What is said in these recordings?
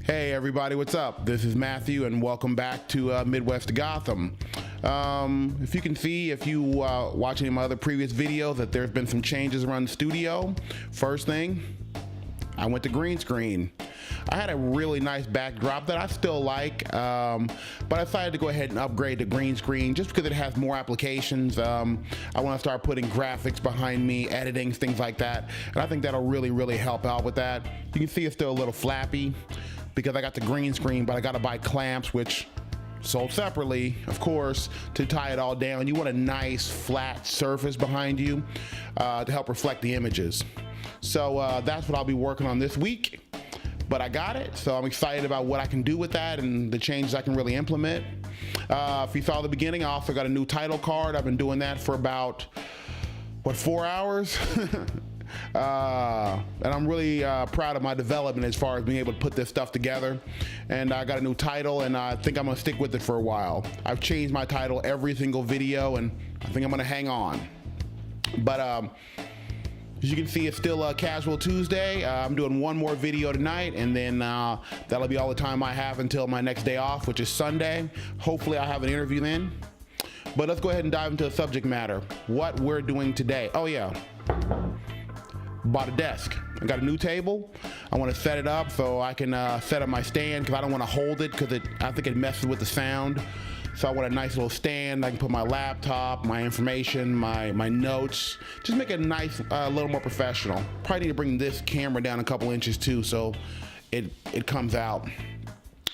Hey everybody, what's up? This is Matthew and welcome back to Midwest Gotham. If you can see, if you watch any of my other previous videos, that there's been some changes around the studio. First thing, I went to green screen. I had a really nice backdrop that I still like, but I decided to go ahead and upgrade to green screen just because it has more applications. I want to start putting graphics behind me, editing, things like that, and I think that'll really help out with that. You can see it's still a little flappy because I got the green screen, but I got to buy clamps, which sold separately, of course, to tie it all down. You want a nice flat surface behind you to help reflect the images. So that's what I'll be working on this week, but I got it, so I'm excited about what I can do with that and the changes I can really implement. If you saw the beginning, I also got a new title card. I've been doing that for about, 4 hours? And I'm really proud of my development as far as being able to put this stuff together. And I got a new title, and I think I'm gonna stick with it for a while. I've changed my title every single video, and I think I'm gonna hang on. But as you can see, it's still a Casual Tuesday. I'm doing one more video tonight, and then that'll be all the time I have until my next day off, which is Sunday. Hopefully I'll have an interview then. But let's go ahead and dive into the subject matter. What we're doing today. Oh yeah. Bought a desk. I got a new table. I want to set it up so I can set up my stand, because I don't want to hold it because I think it messes with the sound. So I want a nice little stand. I can put my laptop, my information, my notes. Just make it nice, a little more professional. Probably need to bring this camera down a couple inches too, so it comes out.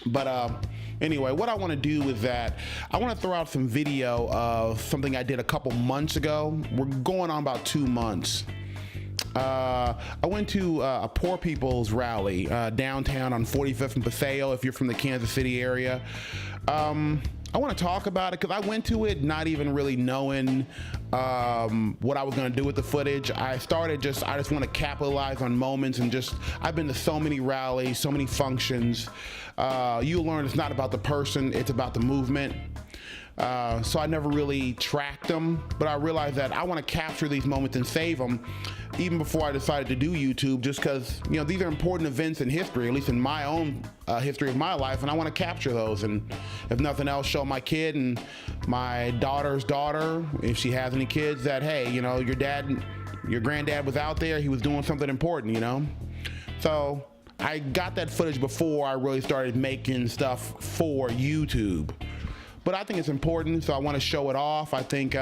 But anyway, what I want to do is that I want to throw out some video of something I did a couple months ago. We're going on about 2 months. I went to a poor people's rally downtown on 45th and Paseo, if you're from the Kansas City area. I want to talk about it because I went to it not even really knowing what I was going to do with the footage. I just want to capitalize on moments, and I've been to so many rallies, so many functions. You'll learn it's not about the person, it's about the movement. So I never really tracked them, but I realized that I want to capture these moments and save them even before I decided to do YouTube, just because, these are important events in history, at least in my own history of my life, and I want to capture those. And if nothing else, show my kid and my daughter's daughter, if she has any kids, that, hey, your granddad was out there, he was doing something important, So I got that footage before I really started making stuff for YouTube. But I think it's important, so I want to show it off. I think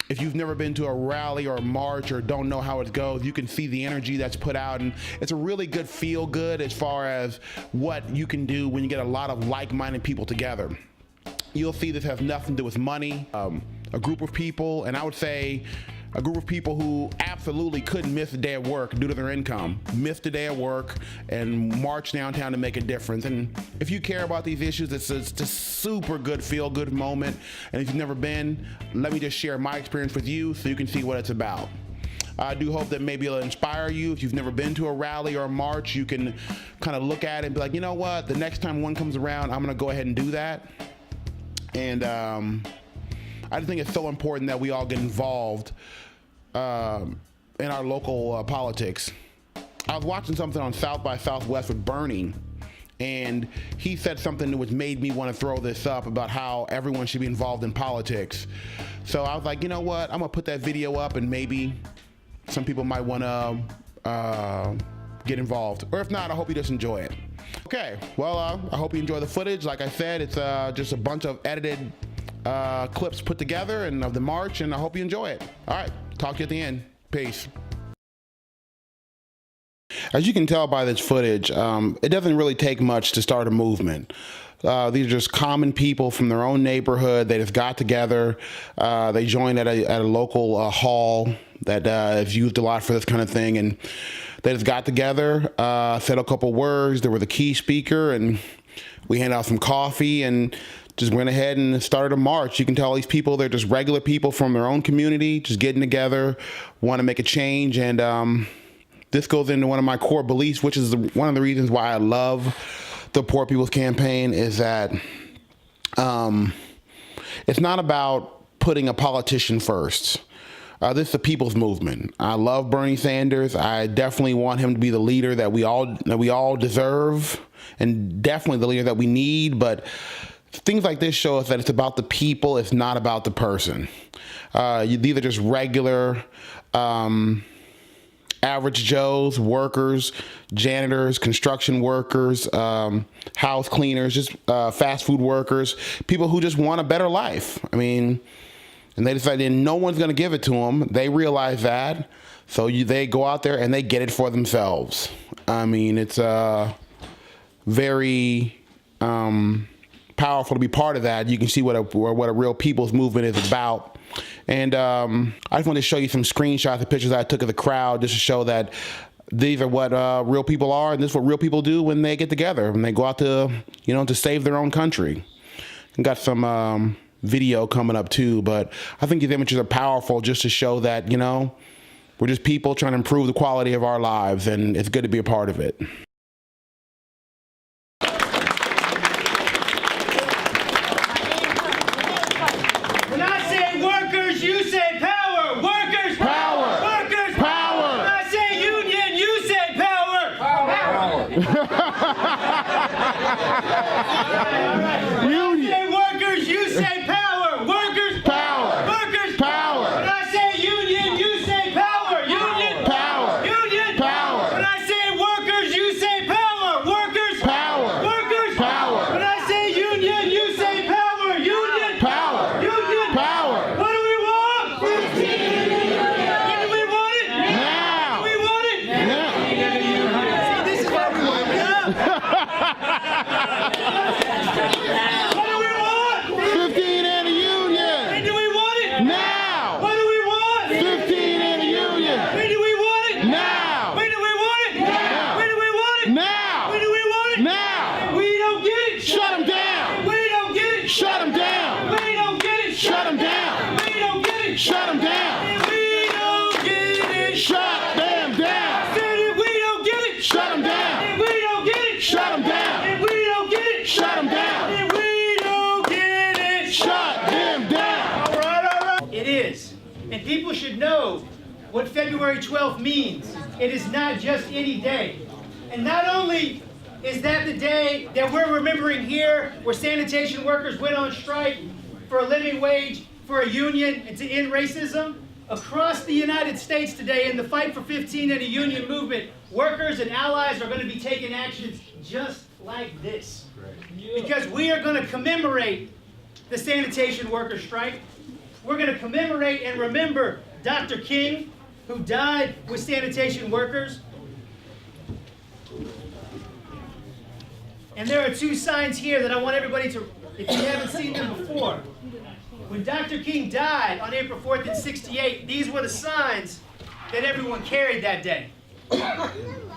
if you've never been to a rally or a march or don't know how it goes, you can see the energy that's put out, and it's a really good feel good as far as what you can do when you get a lot of like-minded people together. You'll see this has nothing to do with money. A group of people, and I would say a group of people who absolutely couldn't miss a day of work due to their income, missed a day of work and march downtown to make a difference. And if you care about these issues, it's a super good feel-good moment. And if you've never been, let me just share my experience with you so you can see what it's about. I do hope that maybe it'll inspire you. If you've never been to a rally or a march, you can kind of look at it and be like, you know what, the next time one comes around, I'm gonna go ahead and do that. And I just think it's so important that we all get involved in our local politics. I was watching something on South by Southwest with Bernie, and he said something which made me want to throw this up about how everyone should be involved in politics. So I was like, you know what, I'm gonna put that video up, and maybe some people might want to get involved, or if not, I hope you just enjoy it. Okay, well, I hope you enjoy the footage. Like I said, it's just a bunch of edited clips put together and of the march, and I hope you enjoy it. All right, talk to you at the end. Peace. As you can tell by this footage, it doesn't really take much to start a movement. These are just common people from their own neighborhood. They just got together. They joined at a local hall that is used a lot for this kind of thing, and they just got together, said a couple words. There was a key speaker, and we handed out some coffee and just went ahead and started a march. You can tell these people, they're just regular people from their own community, just getting together, want to make a change. And this goes into one of my core beliefs, which is one of the reasons why I love the Poor People's Campaign, is that it's not about putting a politician first. This is the people's movement. I love Bernie Sanders. I definitely want him to be the leader that we all deserve, and definitely the leader that we need. But things like this show us that it's about the people. It's not about the person. These are just regular, average Joes, workers, janitors, construction workers, house cleaners, just fast food workers, people who just want a better life. I mean, and they decided no one's going to give it to them. They realize that, so they go out there and they get it for themselves. I mean, it's very powerful to be part of that. You can see what a real people's movement is about. And I just wanted to show you some screenshots of pictures I took of the crowd, just to show that these are what real people are, and this is what real people do when they get together, when they go out to, to save their own country. And got some video coming up too, but I think these images are powerful just to show that, we're just people trying to improve the quality of our lives, and it's good to be a part of it. When I say workers, you say power. Workers, power. Workers, power. When I say union, you say power. Power. All right. When I say workers, you say power. Workers, power. Workers, power. When I say union, you say power. Union, power. Union, power. When I say workers, you say power. Workers, power. Workers, power. When I say union, you say power. Union, power. Union, power. What do we want? 15 in the union. When do we want it? Now. Do we want it? Now. See, this is what we want. What do we want? 15 in the union. When do we want it? Now. What do we want? 15 in the union. When do we want it? Now. When do we want it? Now. When do we want it? Now. When do we want it? Now. And we don't get it. Shut them down. And we don't get it. Shut them down. And we don't get it. Shut them down. And we don't get it. Shut them down. And we don't get it. Shut them down. Said if we don't get it. Shut them down. And we don't get it. Shut them down. And we don't get it. Shut them down. And we don't get it. Shut them down. All right, all right. It is. And people should know what February 12th means. It is not just any day. And not only is that the day that we're remembering here where sanitation workers went on strike for a living wage, for a union, and to end racism, across the United States today in the fight for 15 and a union movement, workers and allies are going to be taking actions just like this. Because we are going to commemorate the sanitation worker strike. We're going to commemorate and remember Dr. King, who died with sanitation workers. And there are two signs here that I want everybody to, if you haven't seen them before. When Dr. King died on April 4th in '68, these were the signs that everyone carried that day.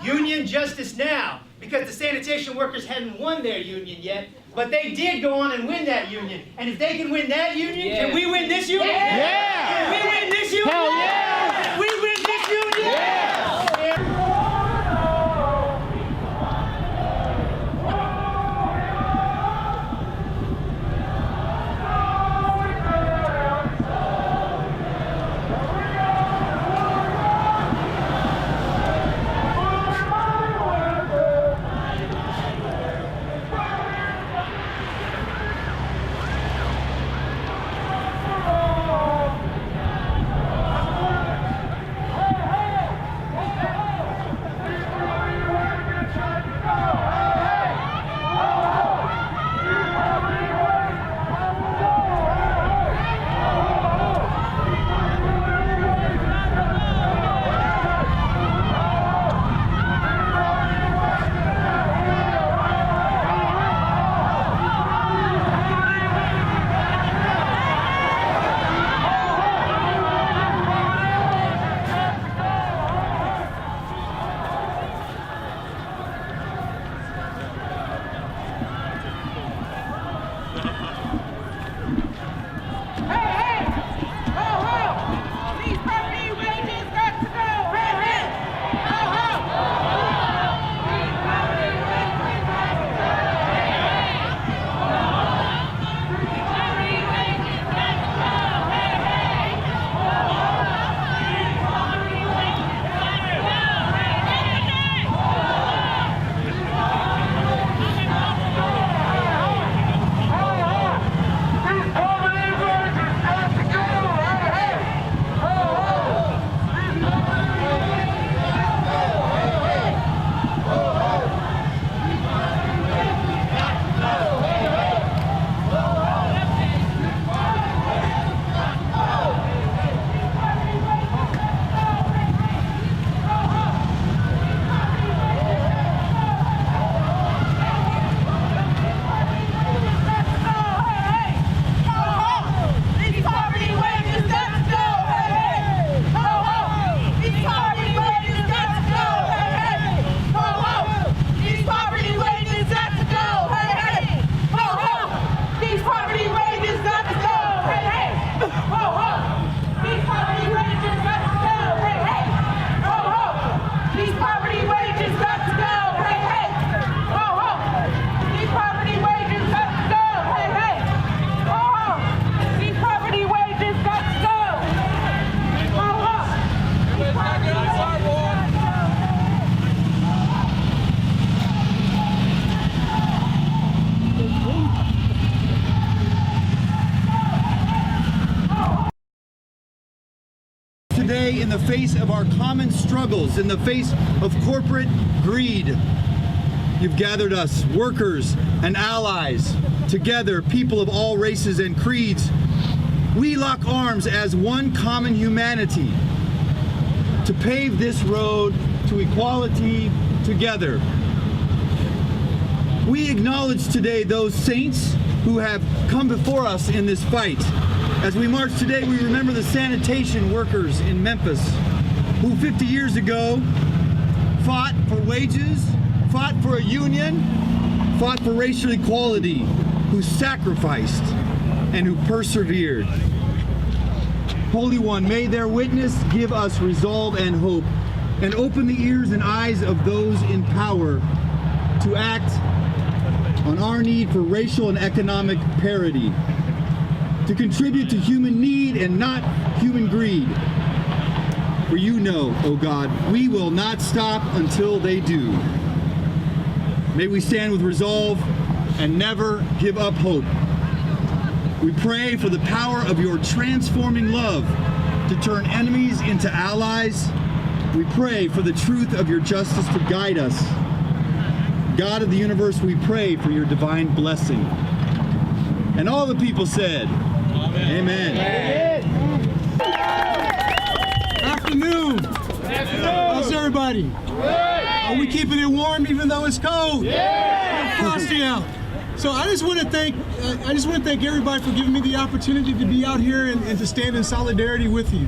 Union justice now, because the sanitation workers hadn't won their union yet, but they did go on and win that union. And if they can win that union, can we win this union? Yeah. Can we win this union? Hell yeah. Can we win this union? Yeah. in the face of our common struggles, in the face of corporate greed. You've gathered us, workers and allies, together, people of all races and creeds. We lock arms as one common humanity to pave this road to equality together. We acknowledge today those saints who have come before us in this fight. As we march today, we remember the sanitation workers in Memphis who 50 years ago fought for wages, fought for a union, fought for racial equality, who sacrificed and who persevered. Holy One, may their witness give us resolve and hope, and open the ears and eyes of those in power to act on our need for racial and economic parity, to contribute to human need and not human greed. For you know, O God, we will not stop until they do. May we stand with resolve and never give up hope. We pray for the power of your transforming love to turn enemies into allies. We pray for the truth of your justice to guide us. God of the universe, we pray for your divine blessing. And all the people said, Amen. Afternoon. How's everybody? Are we keeping it warm even though it's cold? It's frosty out. So I just want to thank everybody for giving me the opportunity to be out here and to stand in solidarity with you.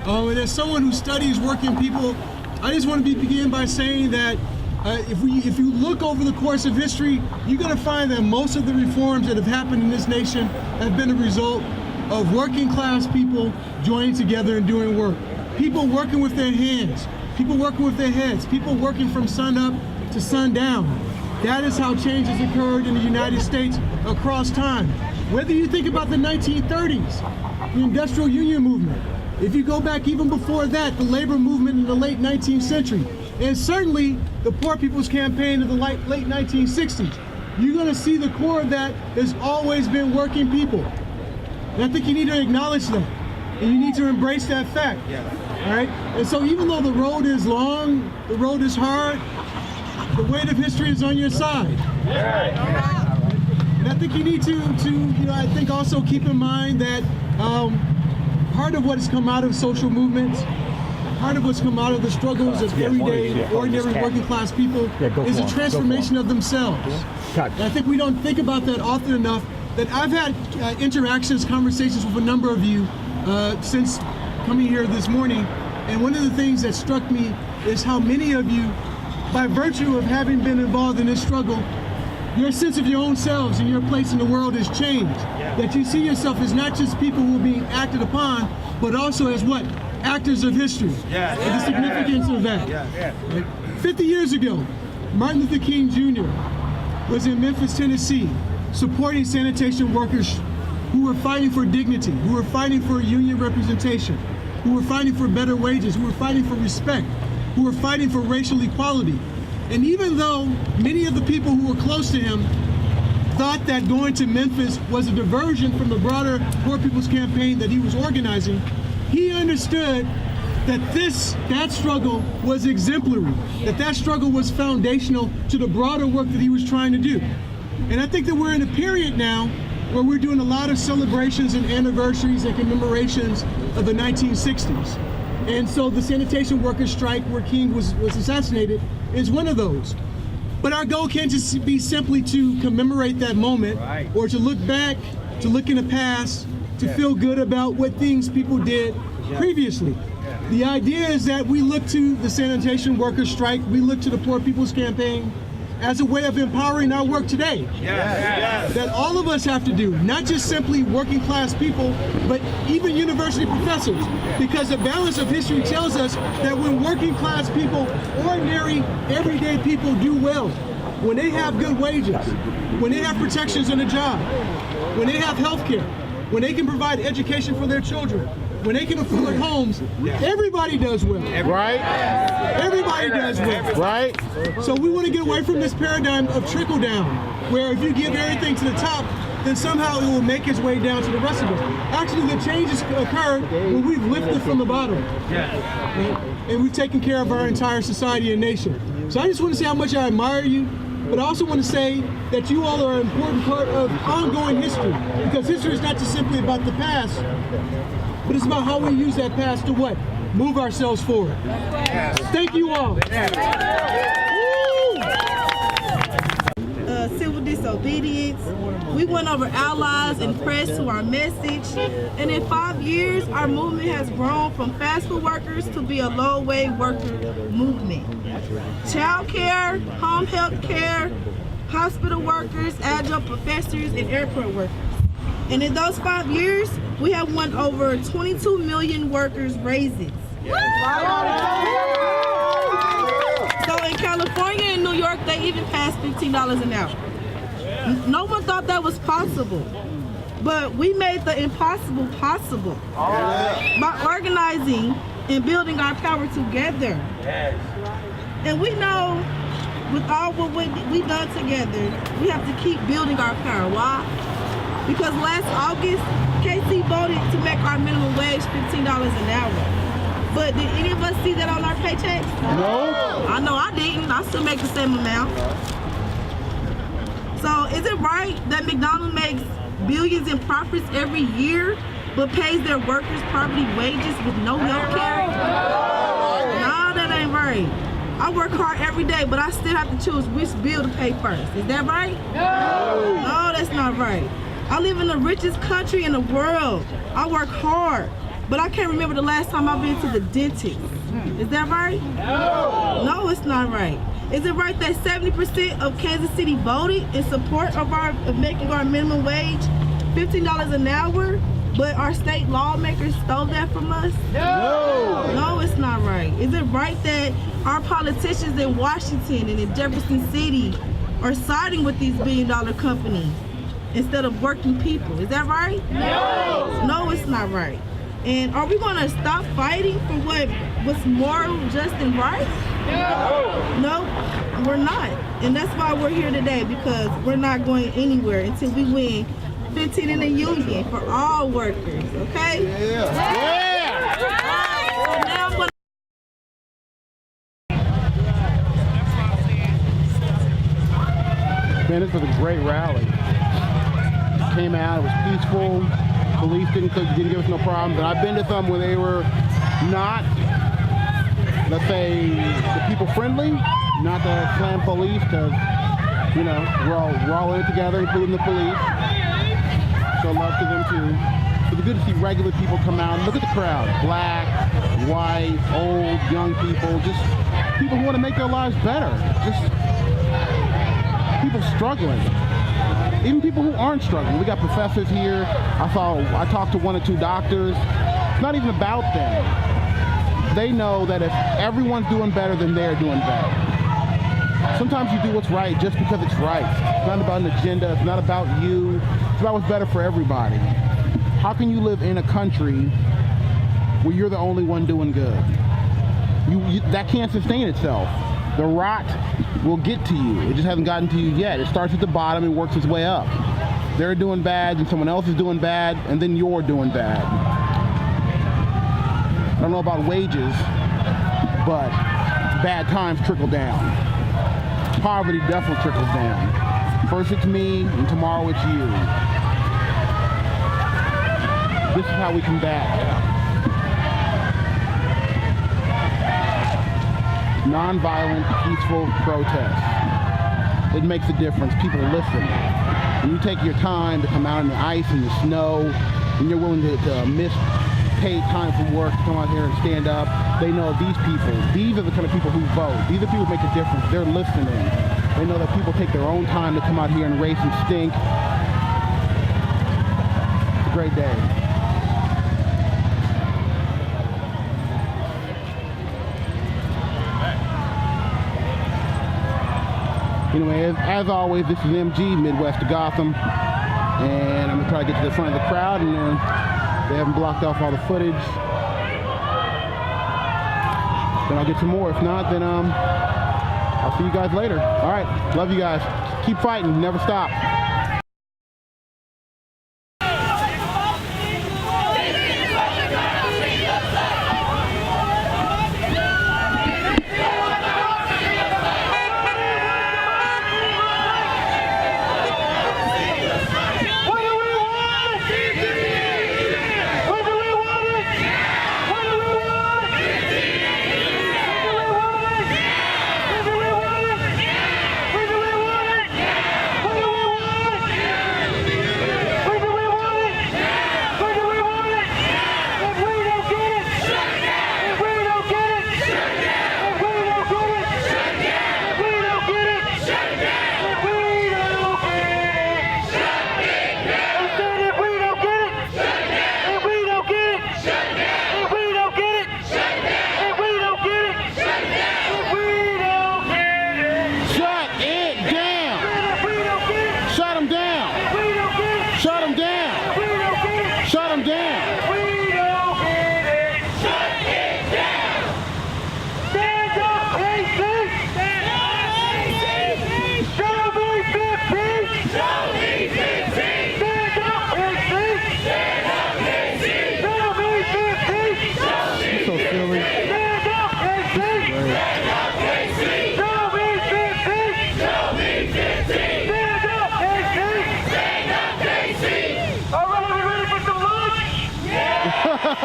And as someone who studies working people, I just want to begin by saying that if you look over the course of history, you're going to find that most of the reforms that have happened in this nation have been a result of working class people joining together and doing work. People working with their hands, people working with their heads, people working from sun up to sundown. That is how change has occurred in the United States across time. Whether you think about the 1930s, the industrial union movement, if you go back even before that, the labor movement in the late 19th century, and certainly the Poor People's Campaign of the late 1960s, you're going to see the core of that has always been working people. And I think you need to acknowledge that, and you need to embrace that fact. All right? And so even though the road is long, the road is hard, the weight of history is on your side. And I think you need to I think also keep in mind that part of what has come out of social movements, part of what's come out of the struggles of everyday, ordinary working class people is a transformation of themselves. And I think we don't think about that often enough, that I've had interactions, conversations with a number of you since coming here this morning, and one of the things that struck me is how many of you, by virtue of having been involved in this struggle, your sense of your own selves and your place in the world has changed. That you see yourself as not just people who are being acted upon, but also as what? Actors of history. The significance of that. 50 years ago, Martin Luther King Jr. was in Memphis, Tennessee, supporting sanitation workers who were fighting for dignity, who were fighting for union representation, who were fighting for better wages, who were fighting for respect, who were fighting for racial equality. And even though many of the people who were close to him thought that going to Memphis was a diversion from the broader Poor People's Campaign that he was organizing, he understood that that struggle was exemplary, that struggle was foundational to the broader work that he was trying to do. And I think that we're in a period now where we're doing a lot of celebrations and anniversaries and commemorations of the 1960s. And so the sanitation workers strike where King was assassinated is one of those. But our goal can't just be simply to commemorate that moment or to look back, to look in the past, to feel good about what things people did previously. The idea is that we look to the sanitation workers strike, we look to the Poor People's Campaign as a way of empowering our work today. That all of us have to do, not just simply working class people, but even university professors. Because the balance of history tells us that when working class people, ordinary, everyday people do well, when they have good wages, when they have protections on the job, when they have health care, when they can provide education for their children, when they can afford homes, everybody does well. Right? Everybody does well. Right? So we want to get away from this paradigm of trickle down, where if you give everything to the top, then somehow it will make its way down to the rest of us. Actually, the changes occur when we've lifted from the bottom. And we've taken care of our entire society and nation. So I just want to say how much I admire you, but I also want to say that you all are an important part of ongoing history, because history is not just simply about the past, but it's about how we use that past to what? Move ourselves forward. Thank you all. Civil disobedience. We went over allies and pressed to our message. And in 5 years, our movement has grown from fast food workers to be a low-wage worker movement. Child care, home health care, hospital workers, adjunct professors, and airport workers. And in those 5 years, we have won over 22 million workers' raises. So in California and New York, they even passed $15 an hour. No one thought that was possible, but we made the impossible possible by organizing and building our power together. And we know with all what we've done together, we have to keep building our power. Why? Because last August, KC voted to make our minimum wage $15 an hour. But did any of us see that on our paychecks? No. I know I didn't. I still make the same amount. So is it right that McDonald's makes billions in profits every year, but pays their workers poverty wages with no health care? No, that ain't right. I work hard every day, but I still have to choose which bill to pay first. Is that right? No, that's not right. I live in the richest country in the world. I work hard, but I can't remember the last time I've been to the dentist. Is that right? No, it's not right. Is it right that 70% of Kansas City voted in support of making our minimum wage $15 an hour, but our state lawmakers stole that from us? No, it's not right. Is it right that our politicians in Washington and in Jefferson City are siding with these billion-dollar companies instead of working people? Is that right? No, it's not right. And are we going to stop fighting for what's moral, just, and right? No, we're not. And that's why we're here today, because we're not going anywhere until we win 15 in a union for all workers, okay? So now I'm going Man, this was a great rally. Came out, it was peaceful. Police didn't give us no problems. And I've been to some where they were not, let's say, the people friendly, not the slam police, because, you know, we're all in it together, including the police. So love to them too. It's good to see regular people come out. Look at the crowd. Black, white, old, young people, just people who want to make their lives better. Just people struggling. Even people who aren't struggling. We got professors here. I talked to 1 or 2 doctors. It's not even about them. They know that if everyone's doing better, then they're doing better. Sometimes you do what's right just because it's right. It's not about an agenda. It's not about you. It's about what's better for everybody. How can you live in a country where you're the only one doing good? That can't sustain itself. The rot will get to you. It just hasn't gotten to you yet. It starts at the bottom and works its way up. They're doing bad and someone else is doing bad, and then you're doing bad. I don't know about wages, but bad times trickle down. Poverty definitely trickles down. First it's me, and tomorrow it's you. This is how we combat. Non-violent, peaceful protest. It makes a difference. People listen. When you take your time to come out in the ice and the snow, and you're willing to miss paid time from work to come out here and stand up, they know these are the kind of people who vote. These are people who make a difference. They're listening. They know that people take their own time to come out here and race and stink. It's a great day. Anyway, as always, this is MG, Midwest to Gotham, and I'm going to try to get to the front of the crowd, and then they haven't blocked off all the footage. Then I'll get some more. If not, then I'll see you guys later. All right, love you guys. Keep fighting, never stop.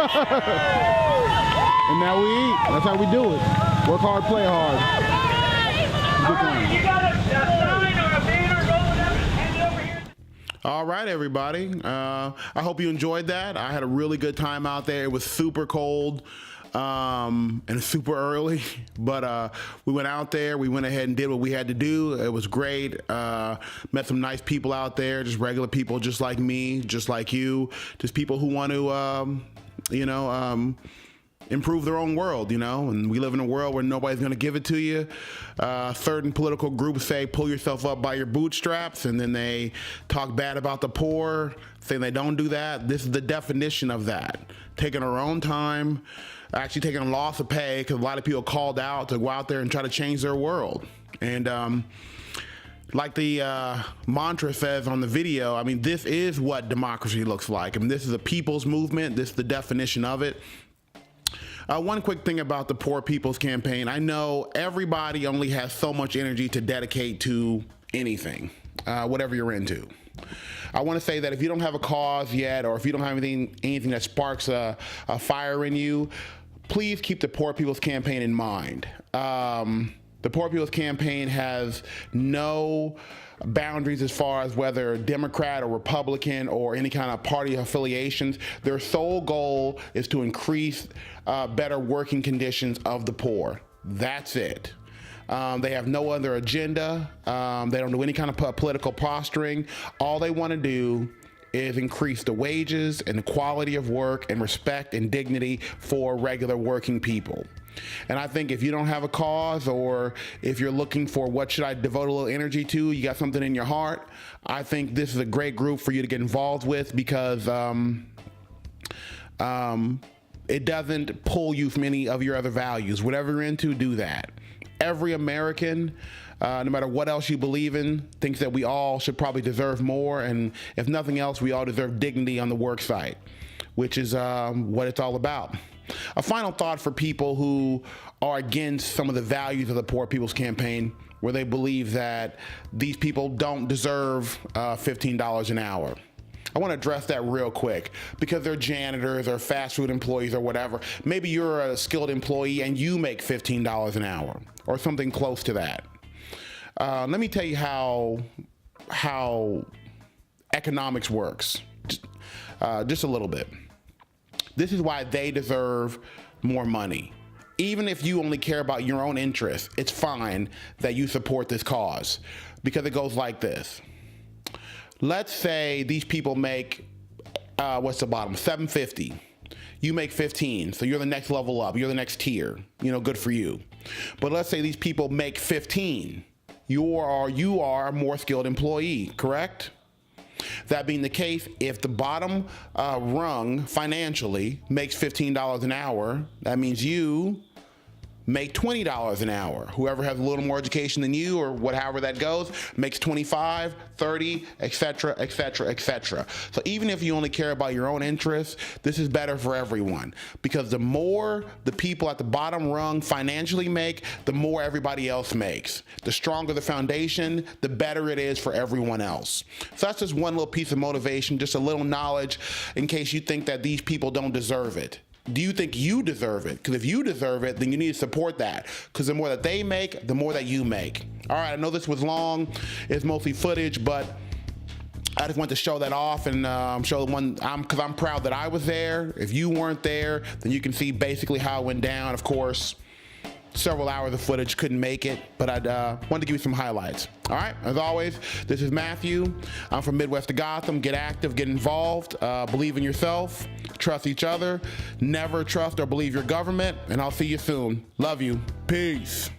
And now we eat. That's how we do it. Work hard, play hard. Good time. You got a sign or a banner rolling up and hand it over here? All right, everybody. I hope you enjoyed that. I had a really good time out there. It was super cold and super early, but we went out there. We went ahead and did what we had to do. It was great. Met some nice people out there, just regular people just like me, just like you, just people who want to, improve their own world, and we live in a world where nobody's going to give it to you. Certain political groups say pull yourself up by your bootstraps, and then they talk bad about the poor, saying they don't do that. This is the definition of that. Taking our own time, actually taking a loss of pay, because a lot of people called out to go out there and try to change their world. And like the mantra says on the video, I mean, this is what democracy looks like. I mean, this is a people's movement. This is the definition of it. One quick thing about the Poor People's Campaign. I know everybody only has so much energy to dedicate to anything, whatever you're into. I want to say that if you don't have a cause yet, or if you don't have anything that sparks a fire in you, please keep the Poor People's Campaign in mind. The Poor People's Campaign has no boundaries as far as whether Democrat or Republican or any kind of party affiliations. Their sole goal is to increase better working conditions of the poor. That's it. They have no other agenda. They don't do any kind of political posturing. All they want to do is increase the wages and the quality of work and respect and dignity for regular working people. And I think if you don't have a cause, or if you're looking for what should I devote a little energy to, you got something in your heart, I think this is a great group for you to get involved with, because it doesn't pull you from any of your other values. Whatever you're into, do that. Every American, no matter what else you believe in, thinks that we all should probably deserve more, and if nothing else, we all deserve dignity on the work site, which is what it's all about. A final thought for people who are against some of the values of the Poor People's Campaign, where they believe that these people don't deserve $15 an hour. I want to address that real quick, because they're janitors or fast food employees or whatever. Maybe you're a skilled employee and you make $15 an hour or something close to that. Let me tell you how economics works, just a little bit. This is why they deserve more money. Even if you only care about your own interests, it's fine that you support this cause, because it goes like this. Let's say these people make, what's the bottom, $7.50. You make 15, so you're the next level up, you're the next tier, good for you. But let's say these people make 15. You are a more skilled employee, correct? That being the case, if the bottom rung financially makes $15 an hour, that means you make $20 an hour. Whoever has a little more education than you, or however that goes, makes 25, 30, etc., etc., etc. So even if you only care about your own interests, this is better for everyone, because the more the people at the bottom rung financially make, the more everybody else makes. The stronger the foundation, the better it is for everyone else. So that's just one little piece of motivation, just a little knowledge in case you think that these people don't deserve it. Do you think you deserve it? Because if you deserve it, then you need to support that. Because the more that they make, the more that you make. All right, I know this was long. It's mostly footage, but I just want to show that off and show the one, because I'm proud that I was there. If you weren't there, then you can see basically how it went down. Of course, several hours of footage couldn't make it, but I wanted to give you some highlights. All right, as always, this is Matthew. I'm from Midwest to Gotham. Get active, get involved, believe in yourself, trust each other, never trust or believe your government, and I'll see you soon. Love you. Peace.